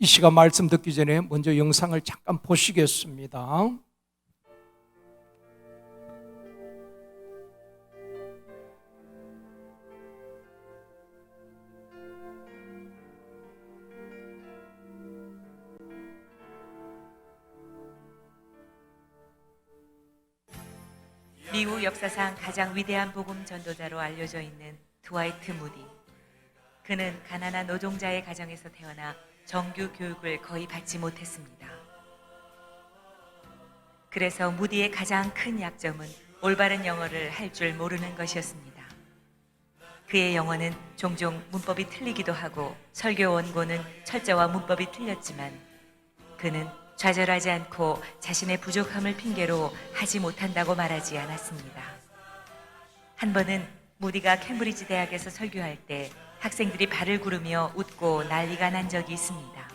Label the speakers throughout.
Speaker 1: 이 시간 말씀 듣기 전에 먼저 영상을 잠깐 보시겠습니다.
Speaker 2: 미국 역사상 가장 위대한 복음 전도자로 알려져 있는 드와이트 무디. 그는 가난한 노동자의 가정에서 태어나 정규 교육을 거의 받지 못했습니다. 그래서 무디의 가장 큰 약점은 올바른 영어를 할 줄 모르는 것이었습니다. 그의 영어는 종종 문법이 틀리기도 하고 설교 원고는 철자와 문법이 틀렸지만 그는 좌절하지 않고 자신의 부족함을 핑계로 하지 못한다고 말하지 않았습니다. 한 번은 무디가 캠브리지 대학에서 설교할 때 학생들이 발을 구르며 웃고 난리가 난 적이 있습니다.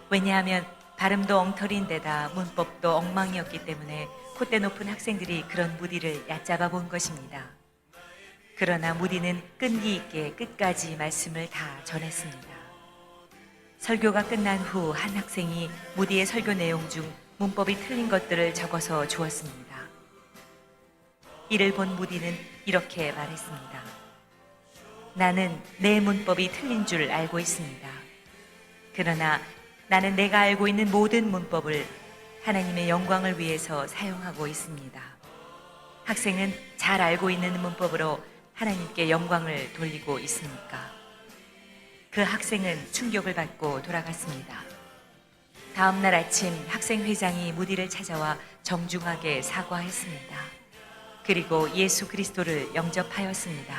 Speaker 2: 왜냐하면 발음도 엉터리인 데다 문법도 엉망이었기 때문에 콧대 높은 학생들이 그런 무디를 얕잡아 본 것입니다. 그러나 무디는 끈기 있게 끝까지 말씀을 다 전했습니다. 설교가 끝난 후 한 학생이 무디의 설교 내용 중 문법이 틀린 것들을 적어서 주었습니다. 이를 본 무디는 이렇게 말했습니다. 나는 내 문법이 틀린 줄 알고 있습니다. 그러나 나는 내가 알고 있는 모든 문법을 하나님의 영광을 위해서 사용하고 있습니다. 학생은 잘 알고 있는 문법으로 하나님께 영광을 돌리고 있습니까? 그 학생은 충격을 받고 돌아갔습니다. 다음 날 아침 학생회장이 무디를 찾아와 정중하게 사과했습니다. 그리고 예수 그리스도를 영접하였습니다.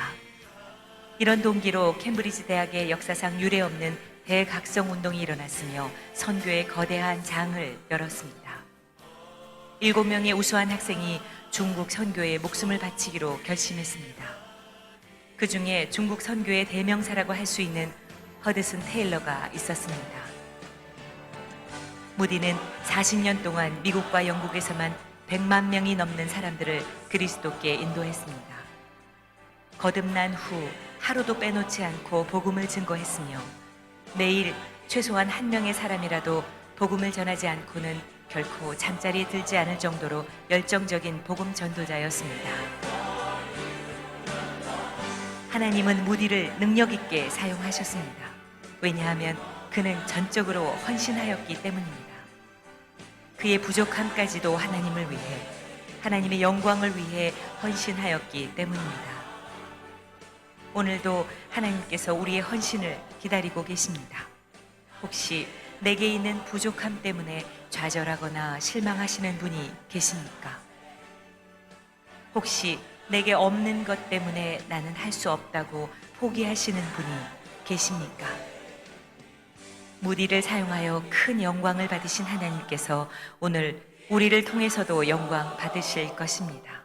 Speaker 2: 이런 동기로 캠브리지 대학의 역사상 유례없는 대각성 운동이 일어났으며 선교의 거대한 장을 열었습니다. 7명의 우수한 학생이 중국 선교에 목숨을 바치기로 결심했습니다. 그 중에 중국 선교의 대명사라고 할 수 있는 허드슨 테일러가 있었습니다. 무디는 40년 동안 미국과 영국에서만 100만 명이 넘는 사람들을 그리스도께 인도했습니다. 거듭난 후 하루도 빼놓지 않고 복음을 증거했으며 매일 최소한 한 명의 사람이라도 복음을 전하지 않고는 결코 잠자리에 들지 않을 정도로 열정적인 복음 전도자였습니다. 하나님은 무디를 능력 있게 사용하셨습니다. 왜냐하면 그는 전적으로 헌신하였기 때문입니다. 그의 부족함까지도 하나님을 위해, 하나님의 영광을 위해 헌신하였기 때문입니다. 오늘도 하나님께서 우리의 헌신을 기다리고 계십니다. 혹시 내게 있는 부족함 때문에 좌절하거나 실망하시는 분이 계십니까? 혹시 내게 없는 것 때문에 나는 할 수 없다고 포기하시는 분이 계십니까? 무디를 사용하여 큰 영광을 받으신 하나님께서 오늘 우리를 통해서도 영광 받으실 것입니다.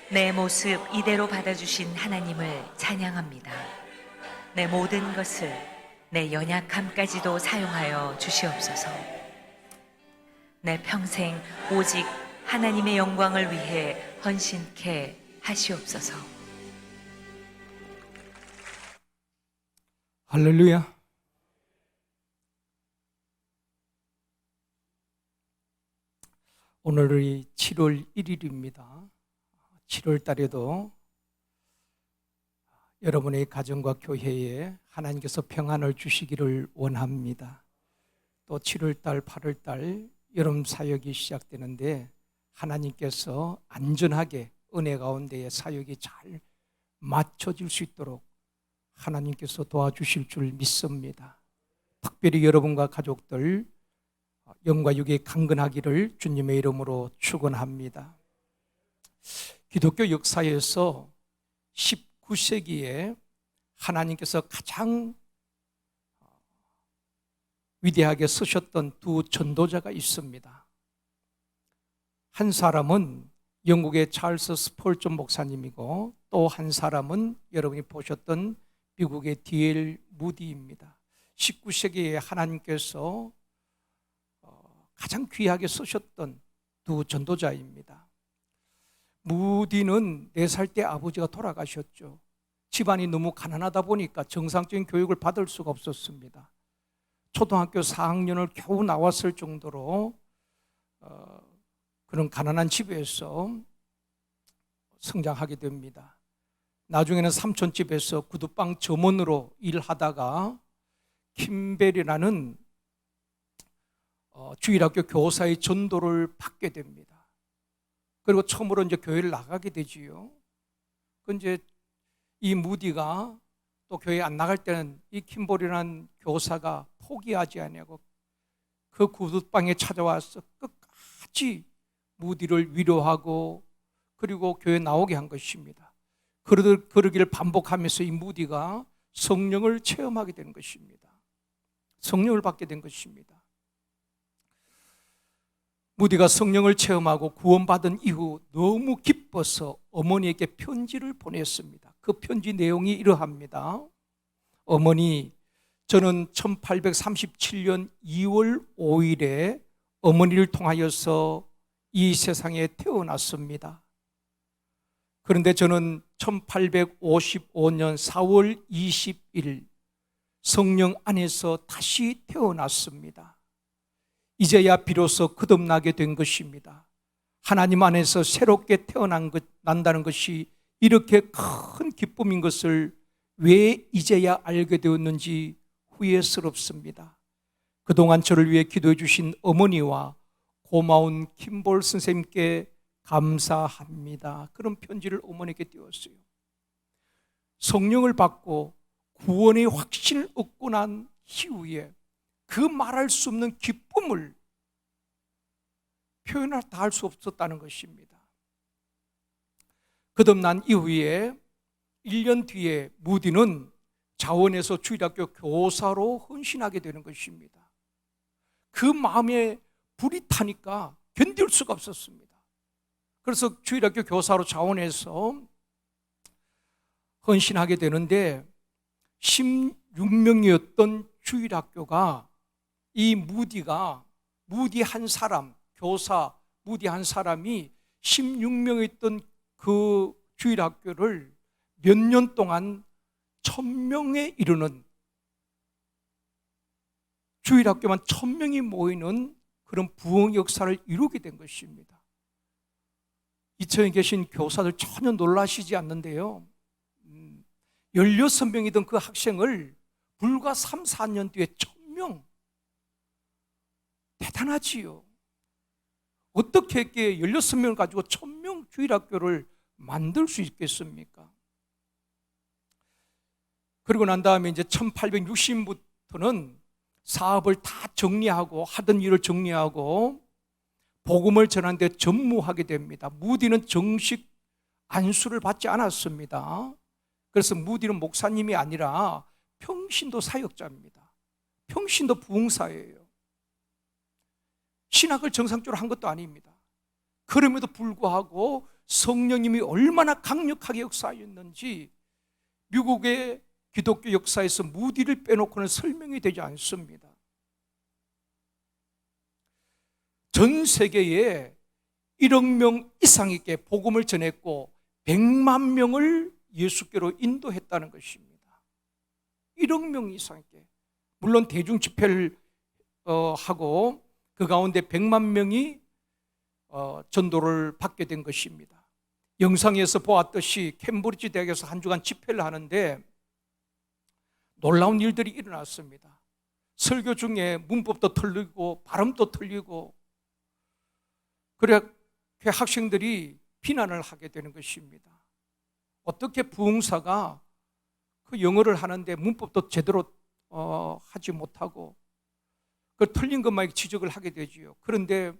Speaker 2: 내 모습 이대로 받아주신 하나님을 찬양합니다. 내 모든 것을, 내 연약함까지도 사용하여 주시옵소서. 내 평생 오직 하나님의 영광을 위해 헌신케 하시옵소서.
Speaker 1: 할렐루야. 오늘이 7월 1일입니다. 7월 달에도 여러분의 가정과 교회에 하나님께서 평안을 주시기를 원합니다. 또 7월 달, 8월 달 여름 사역이 시작되는데 하나님께서 안전하게 은혜 가운데에 사역이 잘 맞춰질 수 있도록 하나님께서 도와주실 줄 믿습니다. 특별히 여러분과 가족들 영과 육이 강건하기를 주님의 이름으로 축원합니다. 기독교 역사에서 19세기에 하나님께서 가장 위대하게 쓰셨던 두 전도자가 있습니다. 한 사람은 영국의 찰스 스폴전 목사님이고 또 한 사람은 여러분이 보셨던 미국의 D.L. 무디입니다. 19세기에 하나님께서 가장 귀하게 쓰셨던 두 전도자입니다. 무디는 4살 때 아버지가 돌아가셨죠. 집안이 너무 가난하다 보니까 정상적인 교육을 받을 수가 없었습니다. 초등학교 4학년을 겨우 나왔을 정도로 그런 가난한 집에서 성장하게 됩니다. 나중에는 삼촌 집에서 구두방 점원으로 일하다가 킴벨이라는 주일학교 교사의 전도를 받게 됩니다. 그리고 처음으로 이제 교회를 나가게 되지요. 그 이제 이 무디가 또 교회 안 나갈 때는 이 킴볼이라는 교사가 포기하지 아니하고 그 구두방에 찾아와서 끝까지 무디를 위로하고 그리고 교회 나오게 한 것입니다. 그러기를 반복하면서 이 무디가 성령을 체험하게 된 것입니다. 성령을 받게 된 것입니다. 무디가 성령을 체험하고 구원받은 이후 너무 기뻐서 어머니에게 편지를 보냈습니다. 그 편지 내용이 이러합니다. 어머니, 저는 1837년 2월 5일에 어머니를 통하여서 이 세상에 태어났습니다. 그런데 저는 1855년 4월 20일 성령 안에서 다시 태어났습니다. 이제야 비로소 거듭나게 된 것입니다. 하나님 안에서 새롭게 태어난다는 것이 이렇게 큰 기쁨인 것을 왜 이제야 알게 되었는지 후회스럽습니다. 그동안 저를 위해 기도해 주신 어머니와 고마운 킴볼 선생님께 감사합니다. 그런 편지를 어머니께 띄웠어요. 성령을 받고 구원의 확신을 얻고 난 이후에 그 말할 수 없는 기쁨을 표현을 다 할 수 없었다는 것입니다. 거듭난 이후에 1년 뒤에 무디는 자원에서 주일학교 교사로 헌신하게 되는 것입니다. 그 마음에 불이 타니까 견딜 수가 없었습니다. 그래서 주일학교 교사로 자원해서 헌신하게 되는데 16명이었던 주일학교가 이 무디 한 사람, 교사 무디 한 사람이 16명이 있던 그 주일학교를 몇 년 동안 1000명에 이르는, 주일학교만 1000명이 모이는 그런 부흥 역사를 이루게 된 것입니다. 이천에 계신 교사들 전혀 놀라시지 않는데요, 16명이던 그 학생을 불과 3, 4년 뒤에 1000명, 대단하지요. 어떻게 했기에 16명을 가지고 1000명 주일학교를 만들 수 있겠습니까? 그리고 난 다음에 이제 1860년부터는 사업을 다 정리하고 하던 일을 정리하고 복음을 전하는 데 전무하게 됩니다. 무디는 정식 안수를 받지 않았습니다. 그래서 무디는 목사님이 아니라 평신도 사역자입니다. 평신도 부흥사예요. 신학을 정상적으로 한 것도 아닙니다. 그럼에도 불구하고 성령님이 얼마나 강력하게 역사하였는지 미국의 기독교 역사에서 무디를 빼놓고는 설명이 되지 않습니다. 전 세계에 1억 명 이상에게 복음을 전했고 100만 명을 예수께로 인도했다는 것입니다. 1억 명 이상에게. 물론 대중 집회를 하고 그 가운데 100만 명이 전도를 받게 된 것입니다. 영상에서 보았듯이 캠브리지 대학에서 한 주간 집회를 하는데 놀라운 일들이 일어났습니다. 설교 중에 문법도 틀리고 발음도 틀리고, 그래 학생들이 비난을 하게 되는 것입니다. 어떻게 부흥사가 그 영어를 하는데 문법도 제대로 하지 못하고 그 틀린 것만 지적을 하게 되지요. 그런데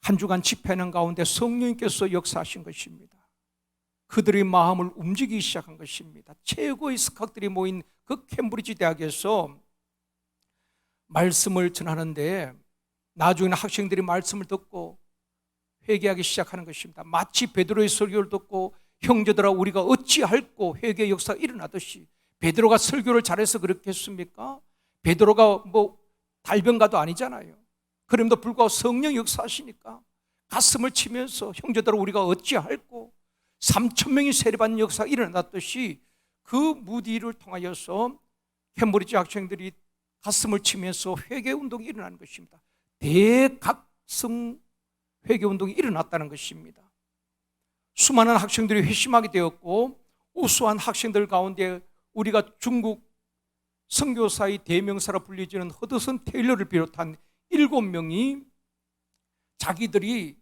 Speaker 1: 한 주간 집회하는 가운데 성령님께서 역사하신 것입니다. 그들의 마음을 움직이기 시작한 것입니다. 최고의 스카들이 모인 그 캠브리지 대학에서 말씀을 전하는데 나중에는 학생들이 말씀을 듣고 회개하기 시작하는 것입니다. 마치 베드로의 설교를 듣고 형제들아 우리가 어찌할꼬 회개의 역사가 일어나듯이, 베드로가 설교를 잘해서 그렇겠습니까? 베드로가 달변가도 아니잖아요. 그럼에도 불구하고 성령 역사하시니까 가슴을 치면서 형제들아 우리가 어찌할꼬 3,000명이 세례받는 역사가 일어났듯이 그 무디를 통하여서 캠브리지 학생들이 가슴을 치면서 회개운동이 일어나는 것입니다. 대각성 회개운동이 일어났다는 것입니다. 수많은 학생들이 회심하게 되었고, 우수한 학생들 가운데 우리가 중국 선교사의 대명사로 불리지는 허드슨 테일러를 비롯한 7명이 자기들이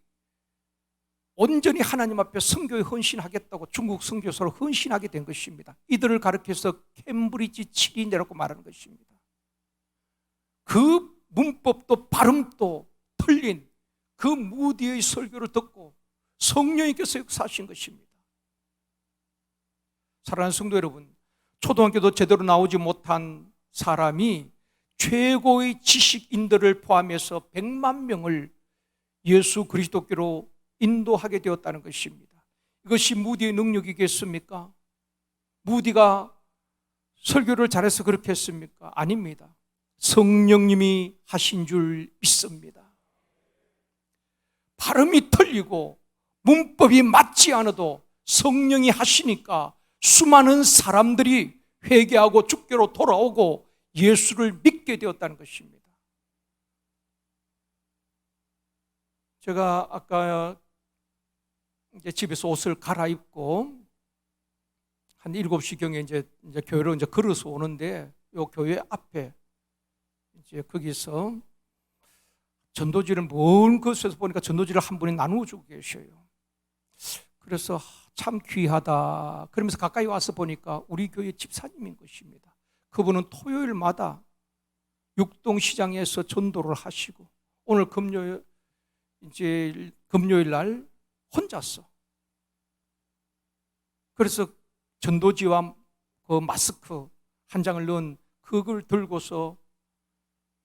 Speaker 1: 온전히 하나님 앞에 선교에 헌신하겠다고 중국 선교사로 헌신하게 된 것입니다. 이들을 가리켜서 캠브리지 7인자라고 말하는 것입니다. 그 문법도 발음도 틀린 그 무디의 설교를 듣고 성령님께서 역사하신 것입니다. 사랑하는 성도 여러분, 초등학교도 제대로 나오지 못한 사람이 최고의 지식인들을 포함해서 100만 명을 예수 그리스도께로 인도하게 되었다는 것입니다. 이것이 무디의 능력이겠습니까? 무디가 설교를 잘해서 그렇게 했습니까? 아닙니다. 성령님이 하신 줄 믿습니다. 발음이 틀리고 문법이 맞지 않아도 성령이 하시니까 수많은 사람들이 회개하고 주께로 돌아오고 예수를 믿게 되었다는 것입니다. 제가 아까 이제 집에서 옷을 갈아입고 한 7시경에 이제 교회로 걸어서 오는데 요 교회 앞에 이제 거기서 전도지를 먼 곳에서 보니까 전도지를 한 분이 나누어 주고 계셔요. 그래서 참 귀하다. 그러면서 가까이 와서 보니까 우리 교회 집사님인 것입니다. 그분은 토요일마다 육동시장에서 전도를 하시고 오늘 금요일 날 혼자서, 그래서 전도지와 그 마스크 한 장을 넣은 그걸 들고서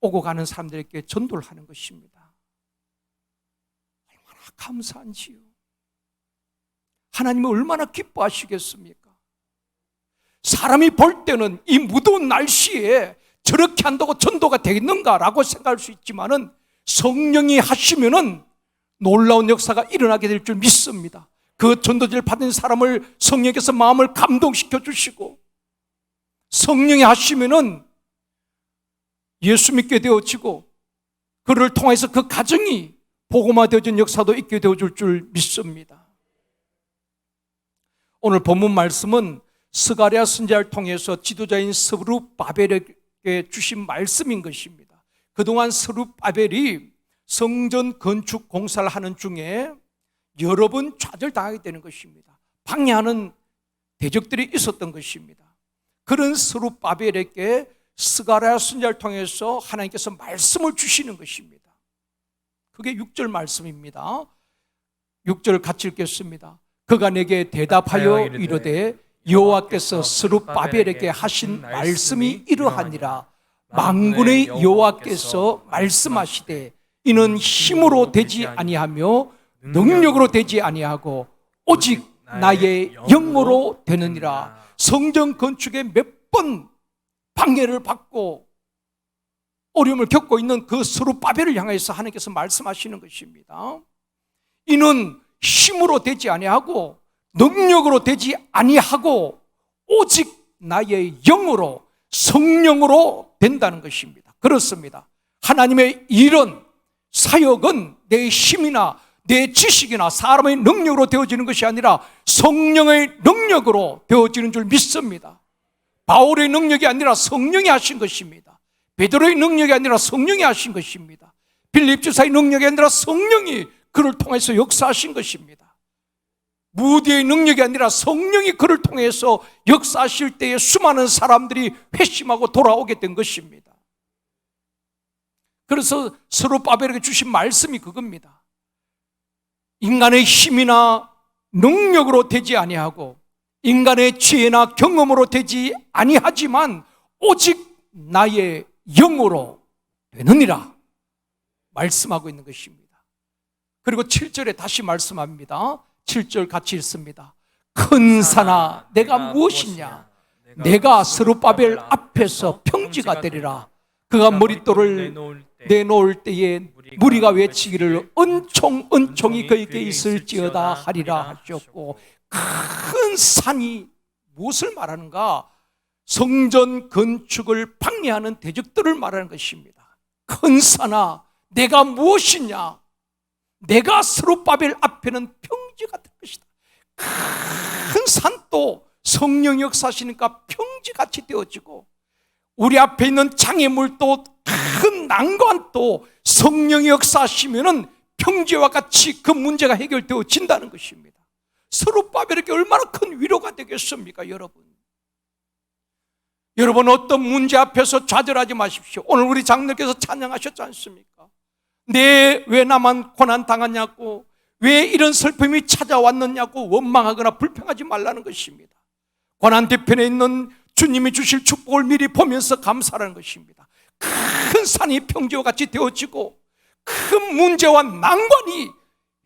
Speaker 1: 오고 가는 사람들에게 전도를 하는 것입니다. 얼마나 감사한지요. 하나님은 얼마나 기뻐하시겠습니까? 사람이 볼 때는 이 무더운 날씨에 저렇게 한다고 전도가 되겠는가라고 생각할 수 있지만은 성령이 하시면은 놀라운 역사가 일어나게 될 줄 믿습니다. 그 전도지를 받은 사람을 성령께서 마음을 감동시켜 주시고, 성령이 하시면은 예수 믿게 되어지고, 그를 통해서 그 가정이 복음화되어진 역사도 있게 되어줄 줄 믿습니다. 오늘 본문 말씀은 스가랴 선지자를 통해서 지도자인 스룹바벨에게 주신 말씀인 것입니다. 그동안 스룹바벨이 성전 건축 공사를 하는 중에 여러 번 좌절당하게 되는 것입니다. 방해하는 대적들이 있었던 것입니다. 그런 스룹바벨에게 스가랴 선지자를 통해서 하나님께서 말씀을 주시는 것입니다. 그게 6절 말씀입니다. 6절 같이 읽겠습니다. 그가 내게 대답하여 이르되 여호와께서 스룹바벨에게 하신 말씀이 이러하니라. 만군의 여호와께서 말씀하시되 이는 힘으로 되지 아니하며 능력으로 되지 아니하고 오직 나의 영으로 되느니라. 성전 건축에 몇 번 방해를 받고 어려움을 겪고 있는 그 스룹바벨을 향해서 하나님께서 말씀하시는 것입니다. 이는 힘으로 되지 아니하고 능력으로 되지 아니하고 오직 나의 영으로, 성령으로 된다는 것입니다. 그렇습니다. 하나님의 일은, 사역은 내 힘이나 내 지식이나 사람의 능력으로 되어지는 것이 아니라 성령의 능력으로 되어지는 줄 믿습니다. 바울의 능력이 아니라 성령이 하신 것입니다. 베드로의 능력이 아니라 성령이 하신 것입니다. 빌립 주사의 능력이 아니라 성령이 그를 통해서 역사하신 것입니다. 무디의 능력이 아니라 성령이 그를 통해서 역사하실 때에 수많은 사람들이 회심하고 돌아오게 된 것입니다. 그래서 스룹바벨에게 주신 말씀이 그겁니다. 인간의 힘이나 능력으로 되지 아니하고 인간의 지혜나 경험으로 되지 아니하지만 오직 나의 영으로 되느니라 말씀하고 있는 것입니다. 그리고 7절에 다시 말씀합니다. 7절 같이 읽습니다. 큰 산아 내가 무엇이냐? 내가 스룹바벨 앞에서 평지가 되리라. 그가 머릿돌을 내놓을 때에 무리가 외치기를 은총이 그에게 있을지어다 하리라 하셨고, 큰 산이 무엇을 말하는가? 성전 건축을 방해하는 대적들을 말하는 것입니다. 큰 산아, 내가 무엇이냐? 내가 스룹바벨 앞에는 평지가 될 것이다. 큰 산도 성령 역사하시니까 평지같이 되어지고, 우리 앞에 있는 장애물도 큰 난관도 성령이 역사하시면은 평지와 같이 그 문제가 해결되어진다는 것입니다. 스룹바벨에게 얼마나 큰 위로가 되겠습니까, 여러분? 여러분, 어떤 문제 앞에서 좌절하지 마십시오. 오늘 우리 장로께서 찬양하셨지 않습니까? 왜 나만 고난 당하냐고, 왜 이런 슬픔이 찾아왔느냐고 원망하거나 불평하지 말라는 것입니다. 고난 뒤편에 있는 주님이 주실 축복을 미리 보면서 감사하는 것입니다. 큰 산이 평지와 같이 되어지고 큰 문제와 난관이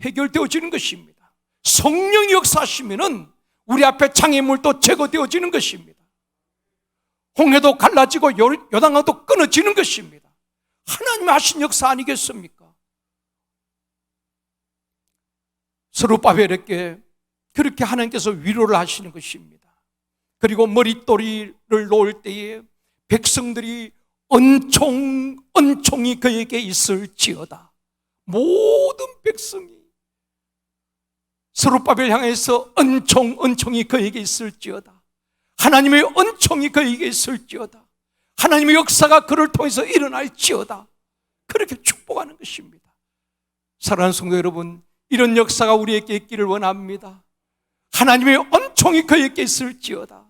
Speaker 1: 해결되어지는 것입니다. 성령이 역사하시면은 우리 앞에 장애물도 제거되어지는 것입니다. 홍해도 갈라지고 요단강도 끊어지는 것입니다. 하나님이 하신 역사 아니겠습니까? 스룹바벨에게 그렇게 하나님께서 위로를 하시는 것입니다. 그리고 머릿돌이를 놓을 때에 백성들이 은총이 그에게 있을지어다. 모든 백성이 스룹바벨 향해서 은총이 그에게 있을지어다. 하나님의 은총이 그에게 있을지어다. 하나님의 역사가 그를 통해서 일어날지어다. 그렇게 축복하는 것입니다. 사랑하는 성도 여러분, 이런 역사가 우리에게 있기를 원합니다. 하나님의 은총이 그에게 있을지어다.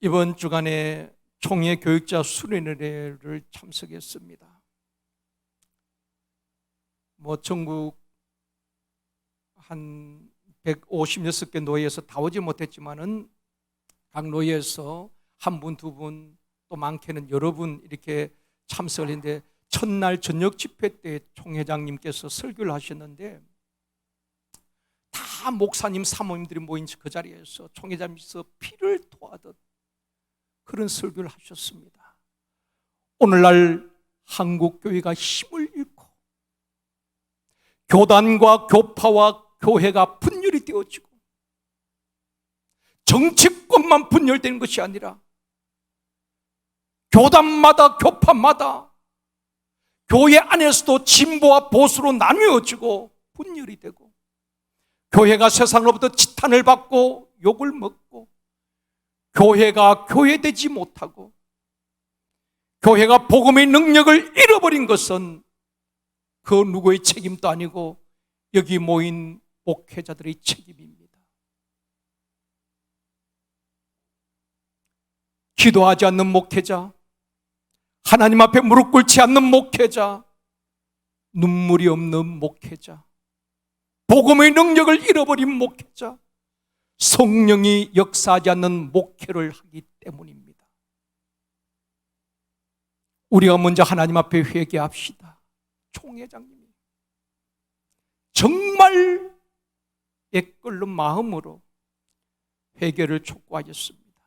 Speaker 1: 이번 주간에 총회 교육자 수련회를 참석했습니다. 전국 한 156개 노예에서 다 오지 못했지만은 각 노예에서 한 분, 두 분, 또 많게는 여러 분 이렇게 참석을 했는데, 첫날 저녁 집회 때 총회장님께서 설교를 하셨는데 다 목사님, 사모님들이 모인 그 자리에서 총회장님께서 피를 토하듯 그런 설교를 하셨습니다. 오늘날 한국교회가 힘을 잃고 교단과 교파와 교회가 분열이 되어지고 정치권만 분열되는 것이 아니라 교단마다 교파마다 교회 안에서도 진보와 보수로 나뉘어지고 분열이 되고, 교회가 세상으로부터 지탄을 받고 욕을 먹고, 교회가 교회되지 못하고 교회가 복음의 능력을 잃어버린 것은 그 누구의 책임도 아니고 여기 모인 목회자들의 책임입니다. 기도하지 않는 목회자, 하나님 앞에 무릎 꿇지 않는 목회자, 눈물이 없는 목회자, 복음의 능력을 잃어버린 목회자, 성령이 역사하지 않는 목회를 하기 때문입니다. 우리가 먼저 하나님 앞에 회개합시다. 총회장님이 정말 애끓는 마음으로 회개를 촉구하셨습니다.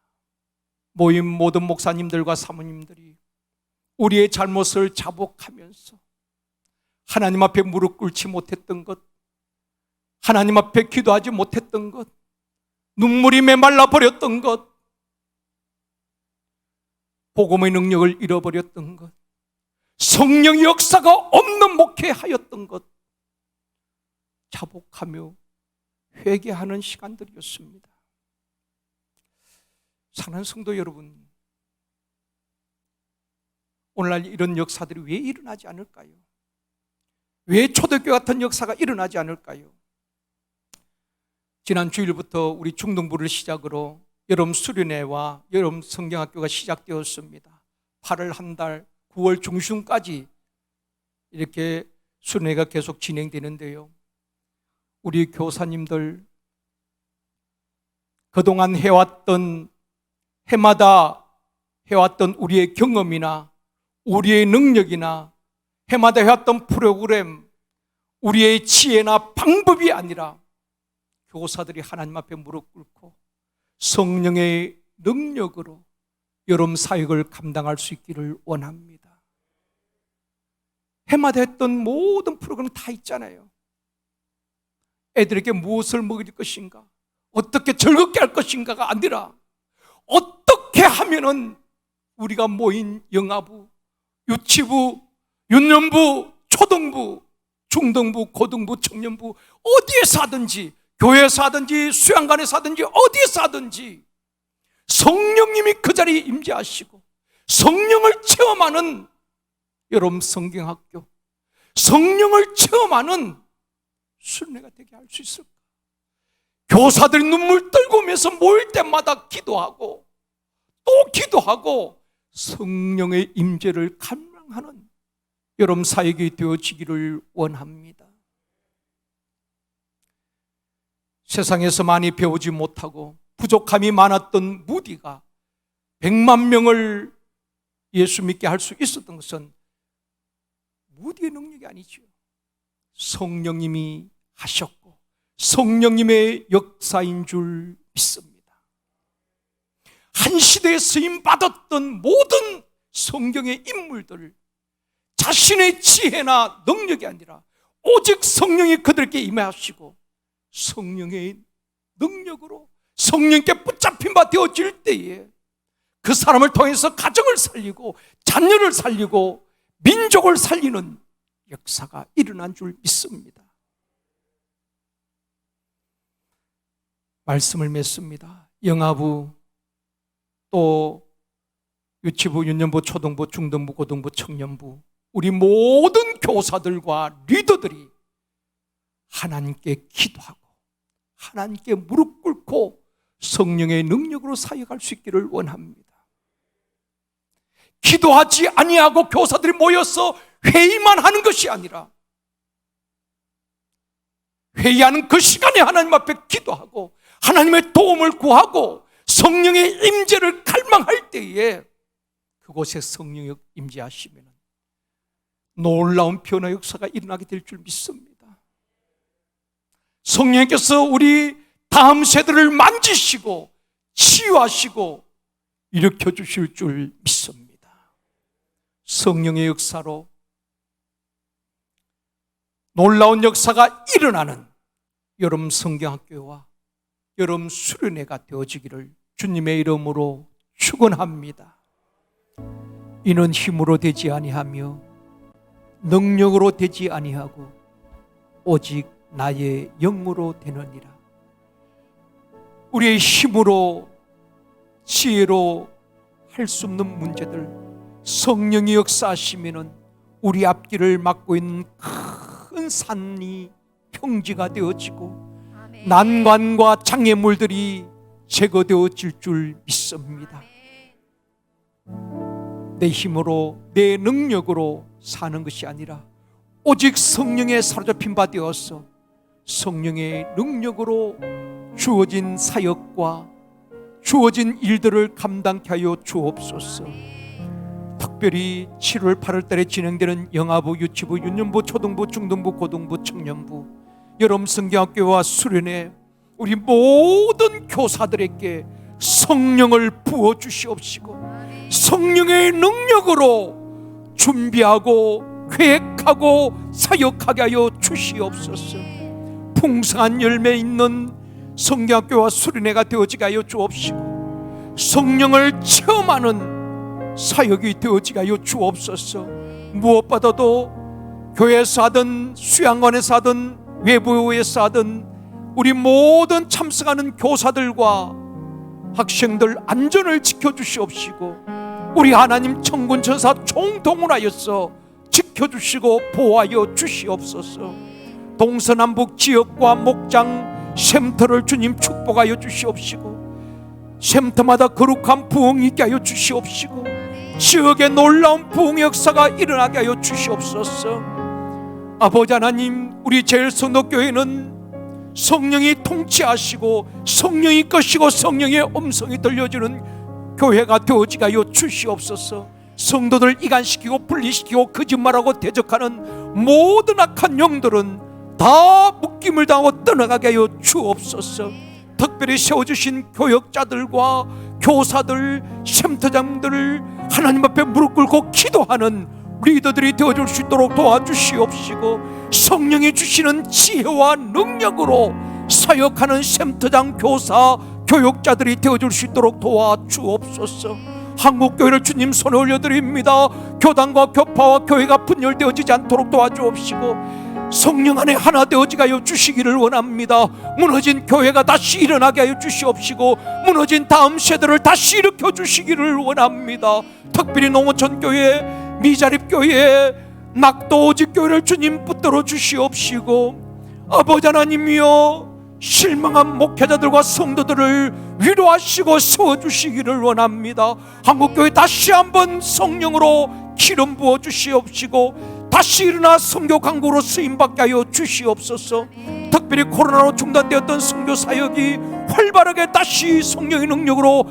Speaker 1: 모인 모든 목사님들과 사모님들이 우리의 잘못을 자복하면서 하나님 앞에 무릎 꿇지 못했던 것, 하나님 앞에 기도하지 못했던 것, 눈물이 메말라 버렸던 것, 복음의 능력을 잃어버렸던 것, 성령의 역사가 없는 목회하였던 것, 자복하며 회개하는 시간들이었습니다. 사랑하는 성도 여러분, 오늘날 이런 역사들이 왜 일어나지 않을까요? 왜 초대교회 같은 역사가 일어나지 않을까요? 지난 주일부터 우리 중등부를 시작으로 여름 수련회와 여름 성경학교가 시작되었습니다. 8월 한 달, 9월 중순까지 이렇게 수련회가 계속 진행되는데요. 우리 교사님들 그동안 해마다 해왔던 우리의 경험이나 우리의 능력이나 해마다 해왔던 프로그램, 우리의 지혜나 방법이 아니라 교사들이 하나님 앞에 무릎 꿇고 성령의 능력으로 여름 사역을 감당할 수 있기를 원합니다. 해마다 했던 모든 프로그램 다 있잖아요. 애들에게 무엇을 먹일 것인가, 어떻게 즐겁게 할 것인가가 아니라 어떻게 하면은 우리가 모인 영아부, 유치부, 유년부, 초등부, 중등부, 고등부, 청년부 어디에서 하든지, 교회에서 하든지 수양관에서 하든지 어디에서 하든지 성령님이 그 자리에 임재하시고 성령을 체험하는 여러분 성경학교, 성령을 체험하는 순례가 되게 할 수 있을까? 교사들이 눈물 떨고면서 모일 때마다 기도하고 또 기도하고 성령의 임재를 감당하는 여러분 사역이 되어지기를 원합니다. 세상에서 많이 배우지 못하고 부족함이 많았던 무디가 100만 명을 예수 믿게 할 수 있었던 것은 무디의 능력이 아니죠. 성령님이 하셨고 성령님의 역사인 줄 믿습니다. 한 시대에 쓰임받았던 모든 성경의 인물들을 자신의 지혜나 능력이 아니라 오직 성령이 그들에게 임하시고 성령의 능력으로 성령께 붙잡힌 바 되어질 때에 그 사람을 통해서 가정을 살리고 자녀를 살리고 민족을 살리는 역사가 일어난 줄 믿습니다. 말씀을 맺습니다. 영아부, 또 유치부, 유년부, 초등부, 중등부, 고등부, 청년부, 우리 모든 교사들과 리더들이 하나님께 기도하고 하나님께 무릎 꿇고 성령의 능력으로 사역할 수 있기를 원합니다. 기도하지 아니하고 교사들이 모여서 회의만 하는 것이 아니라 회의하는 그 시간에 하나님 앞에 기도하고 하나님의 도움을 구하고 성령의 임재를 갈망할 때에 그곳에 성령이 임재하시면 놀라운 변화 역사가 일어나게 될 줄 믿습니다. 성령께서 우리 다음 세대를 만지시고 치유하시고 일으켜 주실 줄 믿습니다. 성령의 역사로 놀라운 역사가 일어나는 여러분 성경학교와 여러분 수련회가 되어지기를 주님의 이름으로 축원합니다. 이는 힘으로 되지 아니하며 능력으로 되지 아니하고 오직 나의 영으로 되느니라. 우리의 힘으로 지혜로 할 수 없는 문제들 성령이 역사하시면은 우리 앞길을 막고 있는 큰 산이 평지가 되어지고 난관과 장애물들이 제거되어질 줄 믿습니다. 내 힘으로 내 능력으로 사는 것이 아니라 오직 성령에 사로잡힌 바 되어서 성령의 능력으로 주어진 사역과 주어진 일들을 감당케 하여 주옵소서. 특별히 7월 8월 달에 진행되는 영아부, 유치부, 유년부, 초등부, 중등부, 고등부, 청년부 여러분 성경학교와 수련회 우리 모든 교사들에게 성령을 부어주시옵시고 성령의 능력으로 준비하고 계획하고 사역하게 하여 주시옵소서. 풍성한 열매 있는 성경학교와 수련회가 되어지게 하여 주옵시고 성령을 체험하는 사역이 되어지게 하여 주옵소서. 무엇보다도 교회에서 하든 수양관에서 하든 외부에서 하든 우리 모든 참석하는 교사들과 학생들 안전을 지켜주시옵시고 우리 하나님 천군 천사 총동원하여서 지켜주시고 보호하여 주시옵소서. 동서남북 지역과 목장 쉼터를 주님 축복하여 주시옵시고 쉼터마다 거룩한 부흥이 있게 하여 주시옵시고 지역에 놀라운 부흥의 역사가 일어나게 하여 주시옵소서. 아버지 하나님, 우리 제일성도교회는 성령이 통치하시고 성령이 것이고 성령의 음성이 들려주는 교회가 되어지게 하여 주시옵소서. 성도들 이간시키고 분리시키고 거짓말하고 대적하는 모든 악한 영들은 다 묶임을 당하고 떠나가게 하여 주옵소서. 특별히 세워주신 교역자들과 교사들, 쉼터장들을 하나님 앞에 무릎 꿇고 기도하는 리더들이 되어줄 수 있도록 도와주시옵시고, 성령이 주시는 지혜와 능력으로 사역하는 센터장, 교사, 교육자들이 되어줄 수 있도록 도와주옵소서. 한국교회를 주님 손에 올려드립니다. 교단과 교파와 교회가 분열되어지지 않도록 도와주옵시고, 성령 안에 하나 되어지게 하여 주시기를 원합니다. 무너진 교회가 다시 일어나게 하여 주시옵시고, 무너진 다음 세대를 다시 일으켜 주시기를 원합니다. 특별히 농어촌 교회, 미자립 교회, 낙도 오직 교회를 주님 붙들어 주시옵시고, 아버지 하나님이여, 실망한 목회자들과 성도들을 위로하시고 세워주시기를 원합니다. 한국교회 다시 한번 성령으로 기름 부어 주시옵시고, 다시 일어나 선교 강구로 쓰임받게 하여 주시옵소서. 특별히 코로나로 중단되었던 선교 사역이 활발하게 다시 성령의 능력으로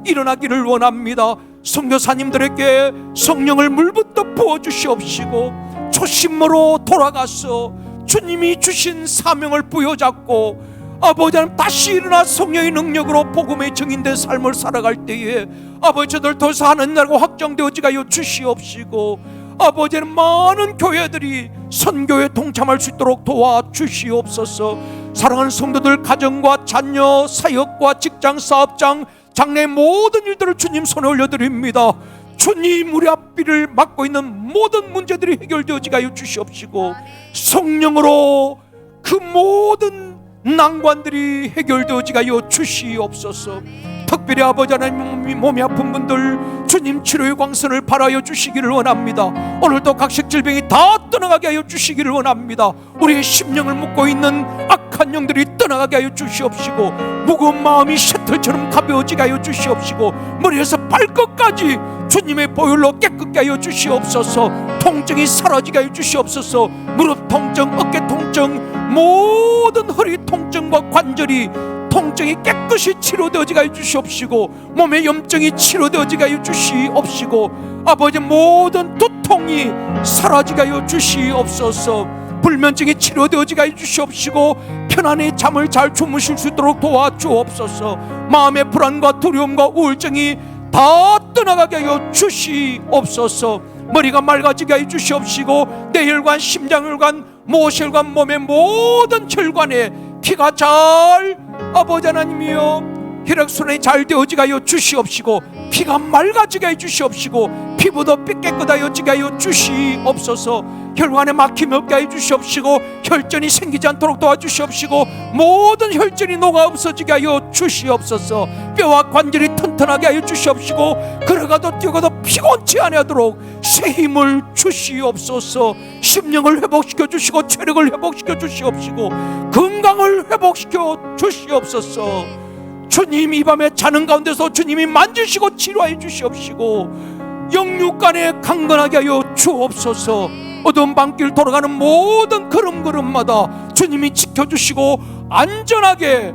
Speaker 1: 일어나기를 원합니다. 선교사님들에게 성령을 물부터 부어 주시옵시고, 초심으로 돌아가서 주님이 주신 사명을 부여잡고, 아버지 하나님 다시 일어나 성령의 능력으로 복음의 증인된 삶을 살아갈 때에 아버지 저들 도서 하느님이라고 확정되어지게 하여 주시옵시고, 아버지 하나님 많은 교회들이 선교에 동참할 수 있도록 도와주시옵소서. 사랑하는 성도들, 가정과 자녀, 사역과 직장, 사업장, 장래 모든 일들을 주님 손에 올려드립니다. 주님, 우리 앞길을 막고 있는 모든 문제들이 해결되어지게 하여 주시옵시고, 성령으로 그 모든 난관들이 해결되어지게 하여 주시옵소서. 특별히 아버지 하나님, 몸이 아픈 분들 주님 치료의 광선을 발하여 주시기를 원합니다. 오늘도 각식 질병이 다 떠나가게 하여 주시기를 원합니다. 우리의 심령을 묶고 있는 악한 영들이 떠나가게 하여 주시옵시고, 무거운 마음이 셔틀처럼 가벼워지게 하여 주시옵시고, 머리에서 발끝까지 주님의 보혈로 깨끗게 하여 주시옵소서. 통증이 사라지게 하여 주시옵소서. 무릎 통증, 어깨 통증, 모든 허리 통증과 관절이 통증이 깨끗이 치료되어지게 하여 주시옵시고, 몸의 염증이 치료되어지게 하여 주시옵시고, 아버지 모든 두통이 사라지게 하여 주시옵소서. 불면증이 치료되어지게 하여 주시옵시고, 편안히 잠을 잘 주무실 수 있도록 도와주옵소서. 마음의 불안과 두려움과 우울증이 다 떠나가게 하여 주시옵소서. 머리가 맑아지게 하여 주시옵시고, 뇌혈관, 심장혈관, 모세혈관, 몸의 모든 혈관에 피가 잘, 아버지 하나님이여, 혈액순환이 잘 되어지게 하여 주시옵시고, 피가 맑아지게 하여 주시옵시고, 피부도 깨끗하여지게 하여 주시옵소서. 혈관에 막힘이 없게 하여 주시옵시고, 혈전이 생기지 않도록 도와주시옵시고, 모든 혈전이 녹아 없어지게 하여 주시옵소서. 뼈와 관절이 튼튼하게 하여 주시옵시고, 걸어가도 뛰어가도 피곤치 않도록 새 힘을 주시옵소서. 심령을 회복시켜 주시고, 체력을 회복시켜 주시옵시고, 건강을 회복시켜 주시옵소서. 주님, 이 밤에 자는 가운데서 주님이 만지시고 치료하여 주시옵시고, 영육간에 강건하게 하여 주옵소서. 어두운 밤길 돌아가는 모든 걸음걸음마다 주님이 지켜주시고 안전하게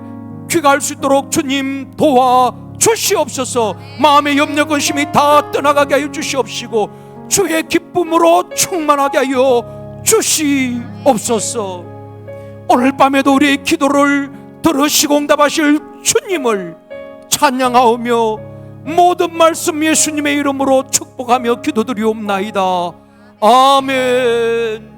Speaker 1: 귀가할 수 있도록 주님 도와주시옵소서. 마음의 염려 근심이 다 떠나가게 하여 주시옵시고, 주의 기쁨으로 충만하게 하여 주시옵소서. 오늘 밤에도 우리의 기도를 들으시고 응답하실 주님을 찬양하오며 모든 말씀 예수님의 이름으로 축복하며 기도드리옵나이다. 아멘.